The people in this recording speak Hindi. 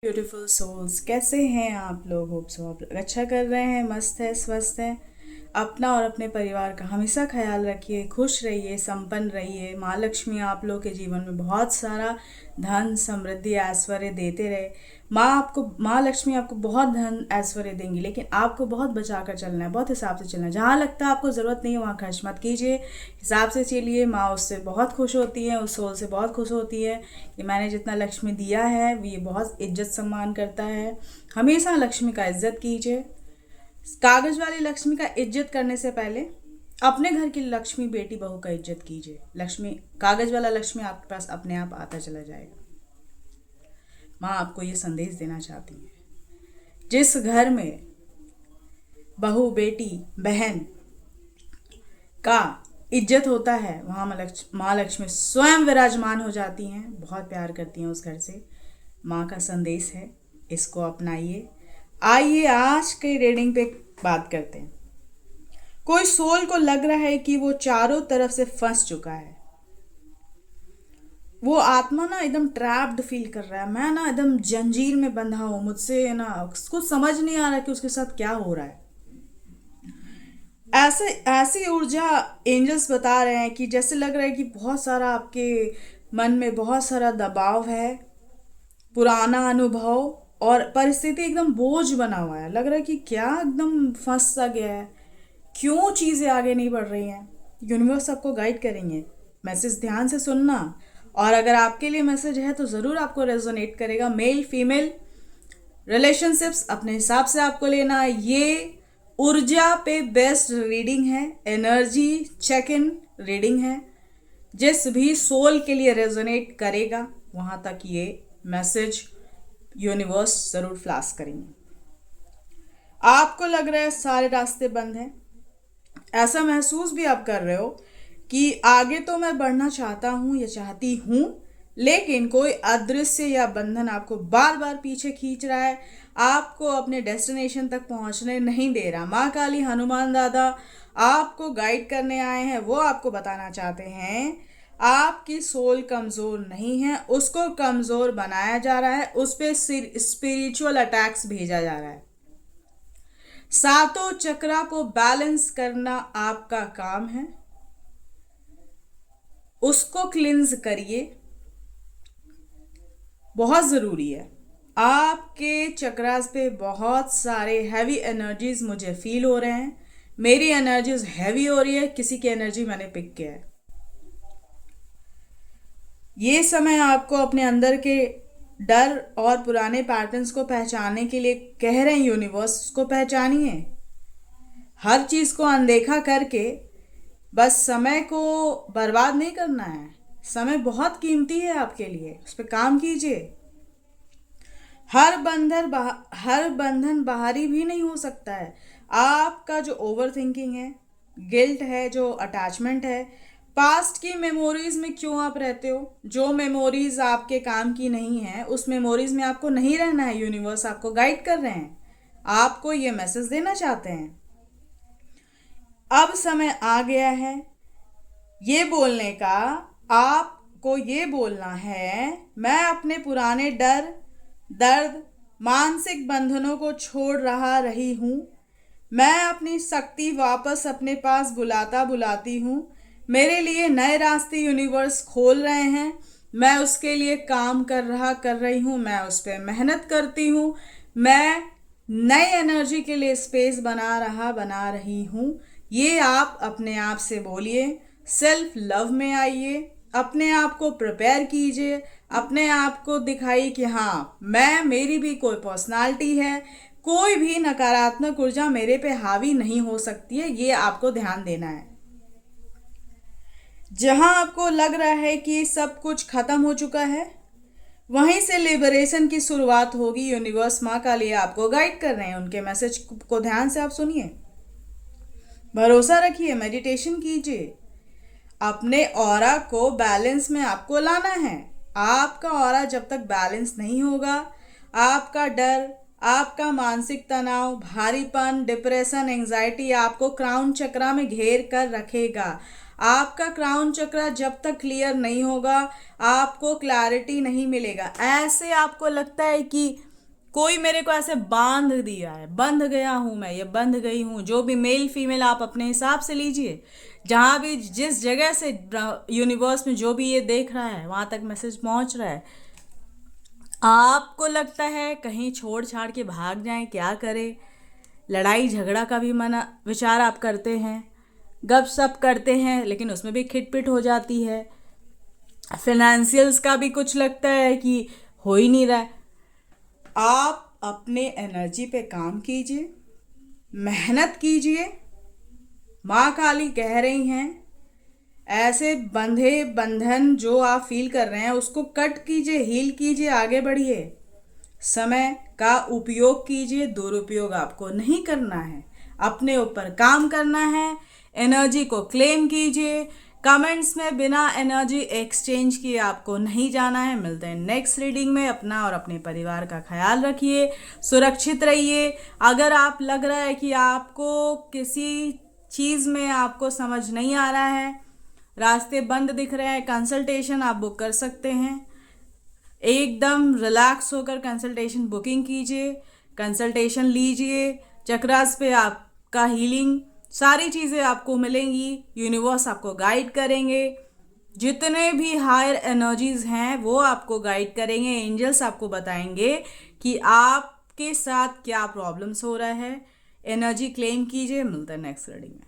ब्यूटीफुल सोल्स, कैसे हैं आप लोग? होप सो आप लोग अच्छा कर रहे हैं, मस्त है, स्वस्थ है। अपना और अपने परिवार का हमेशा ख्याल रखिए, खुश रहिए, संपन्न रहिए। माँ लक्ष्मी आप लोग के जीवन में बहुत सारा धन, समृद्धि, ऐश्वर्य देते रहे। माँ लक्ष्मी आपको बहुत धन ऐश्वर्य देंगी, लेकिन आपको बहुत बचा कर चलना है, बहुत हिसाब से चलना है। जहाँ लगता है आपको ज़रूरत नहीं है वहाँ खर्च मत कीजिए, हिसाब से चलिए। माँ उससे बहुत खुश होती है, उस सोल से बहुत खुश होती है कि मैंने जितना लक्ष्मी दिया है वो ये बहुत इज्जत सम्मान करता है। हमेशा लक्ष्मी का इज्जत कीजिए। कागज वाली लक्ष्मी का इज्जत करने से पहले अपने घर की लक्ष्मी, बेटी बहू का इज्जत कीजिए। लक्ष्मी, कागज वाला लक्ष्मी आपके पास अपने आप आता चला जाएगा। माँ आपको ये संदेश देना चाहती है, जिस घर में बहू, बेटी, बहन का इज्जत होता है वहाँ माँ लक्ष्मी स्वयं विराजमान हो जाती हैं, बहुत प्यार करती हैं उस घर से। माँ का संदेश है, इसको अपनाइए। आइए आज के रीडिंग पे बात करते हैं। कोई सोल को लग रहा है कि वो चारों तरफ से फंस चुका है। वो आत्मा ना एकदम ट्रैप्ड फील कर रहा है। मैं ना एकदम जंजीर में बंधा हूँ, मुझसे ना कुछ समझ नहीं आ रहा कि उसके साथ क्या हो रहा है। ऐसे ऐसी ऊर्जा एंजल्स बता रहे हैं कि जैसे लग रहा है कि बहुत सारा आपके मन में बहुत सारा दबाव है, पुराना अनुभव और परिस्थिति एकदम बोझ बना हुआ है। लग रहा है कि क्या एकदम फंस सा गया है, क्यों चीज़ें आगे नहीं बढ़ रही हैं। यूनिवर्स आपको गाइड करेंगे, मैसेज ध्यान से सुनना। और अगर आपके लिए मैसेज है तो ज़रूर आपको रेजोनेट करेगा। मेल फीमेल रिलेशनशिप्स अपने हिसाब से आपको लेना। ये ऊर्जा पे बेस्ड रीडिंग है, एनर्जी चेक इन रीडिंग है। जिस भी सोल के लिए रेजोनेट करेगा वहाँ तक ये मैसेज यूनिवर्स ज़रूर फ्लाश करेंगे। आपको लग रहा है सारे रास्ते बंद हैं, ऐसा महसूस भी आप कर रहे हो कि आगे तो मैं बढ़ना चाहता हूँ या चाहती हूँ, लेकिन कोई अदृश्य या बंधन आपको बार बार पीछे खींच रहा है, आपको अपने डेस्टिनेशन तक पहुँचने नहीं दे रहा। माँ काली, हनुमान दादा आपको गाइड करने आए हैं। वो आपको बताना चाहते हैं आपकी सोल कमज़ोर नहीं है, उसको कमज़ोर बनाया जा रहा है, उस पर स्पिरिचुअल अटैक्स भेजा जा रहा है। सातों चक्रा को बैलेंस करना आपका काम है, उसको क्लिंज करिए, बहुत ज़रूरी है। आपके चक्रास पे बहुत सारे हैवी एनर्जीज मुझे फील हो रहे हैं। मेरी एनर्जीज हैवी हो रही है, किसी की एनर्जी मैंने पिक किया है। ये समय आपको अपने अंदर के डर और पुराने पैटर्न्स को पहचानने के लिए कह रहे हैं यूनिवर्स। उसको पहचानिए, हर चीज़ को अनदेखा करके बस समय को बर्बाद नहीं करना है। समय बहुत कीमती है आपके लिए, उस पर काम कीजिए। हर बंधन बाहरी भी नहीं हो सकता है। आपका जो ओवर थिंकिंग है, गिल्ट है, जो अटैचमेंट है, पास्ट की मेमोरीज में क्यों आप रहते हो, जो मेमोरीज आपके काम की नहीं है उस मेमोरीज में आपको नहीं रहना है। यूनिवर्स आपको गाइड कर रहे हैं, आपको ये मैसेज देना चाहते हैं। अब समय आ गया है ये बोलने का। आपको ये बोलना है, मैं अपने पुराने डर, दर्द, मानसिक बंधनों को छोड़ रही हूँ। मैं अपनी शक्ति वापस अपने पास बुलाता बुलाती हूँ। मेरे लिए नए रास्ते यूनिवर्स खोल रहे हैं, मैं उसके लिए काम कर रही हूँ। मैं उस पर मेहनत करती हूँ। मैं नई एनर्जी के लिए स्पेस बना रही हूँ। ये आप अपने आप से बोलिए। सेल्फ लव में आइए, अपने आप को प्रिपेयर कीजिए, अपने आप को दिखाइए कि हाँ, मेरी भी कोई पर्सनालिटी है, कोई भी नकारात्मक ऊर्जा मेरे पे हावी नहीं हो सकती है। ये आपको ध्यान देना है। जहां आपको लग रहा है कि सब कुछ खत्म हो चुका है, वहीं से लिबरेशन की शुरुआत होगी। यूनिवर्स माँ का लिए आपको गाइड कर रहे हैं, उनके मैसेज को ध्यान से आप सुनिए, भरोसा रखिए, मेडिटेशन कीजिए। अपने ऑरा को बैलेंस में आपको लाना है। आपका ऑरा जब तक बैलेंस नहीं होगा, आपका डर, आपका मानसिक तनाव, भारीपन, डिप्रेशन, एंजाइटी आपको क्राउन चक्रा में घेर कर रखेगा। आपका क्राउन चक्रा जब तक क्लियर नहीं होगा, आपको क्लैरिटी नहीं मिलेगा। ऐसे आपको लगता है कि कोई मेरे को ऐसे बांध दिया है, बंध गया हूं मैं, ये बंध गई हूँ। जो भी मेल फीमेल आप अपने हिसाब से लीजिए, जहां भी जिस जगह से यूनिवर्स में जो भी ये देख रहा है वहां तक मैसेज पहुंच रहा है। आपको लगता है कहीं छोड़ छाड़ के भाग जाएं, क्या करें, लड़ाई झगड़ा का भी मना विचार आप करते हैं, गप सप करते हैं, लेकिन उसमें भी खिटपिट हो जाती है। फाइनेंशियल्स का भी कुछ लगता है कि हो ही नहीं रहा है। आप अपने एनर्जी पे काम कीजिए, मेहनत कीजिए। माँ काली कह रही हैं ऐसे बंधे बंधन जो आप फील कर रहे हैं उसको कट कीजिए, हील कीजिए, आगे बढ़िए। समय का उपयोग कीजिए, दुरुपयोग आपको नहीं करना है, अपने ऊपर काम करना है। एनर्जी को क्लेम कीजिए। कमेंट्स में बिना एनर्जी एक्सचेंज किए आपको नहीं जाना है। मिलते हैं नेक्स्ट रीडिंग में। अपना और अपने परिवार का ख्याल रखिए, सुरक्षित रहिए। अगर आप लग रहा है कि आपको किसी चीज़ में आपको समझ नहीं आ रहा है, रास्ते बंद दिख रहे हैं, कंसल्टेशन आप बुक कर सकते हैं। एकदम रिलैक्स होकर कंसल्टेशन बुकिंग कीजिए, कंसल्टेशन लीजिए। चक्रास पे आपका हीलिंग सारी चीज़ें आपको मिलेंगी। यूनिवर्स आपको गाइड करेंगे, जितने भी हायर एनर्जीज हैं वो आपको गाइड करेंगे। एंजल्स आपको बताएंगे कि आपके साथ क्या प्रॉब्लम्स हो रहा है। एनर्जी क्लेम कीजिए। मिलता है नेक्स्ट रीडिंग में।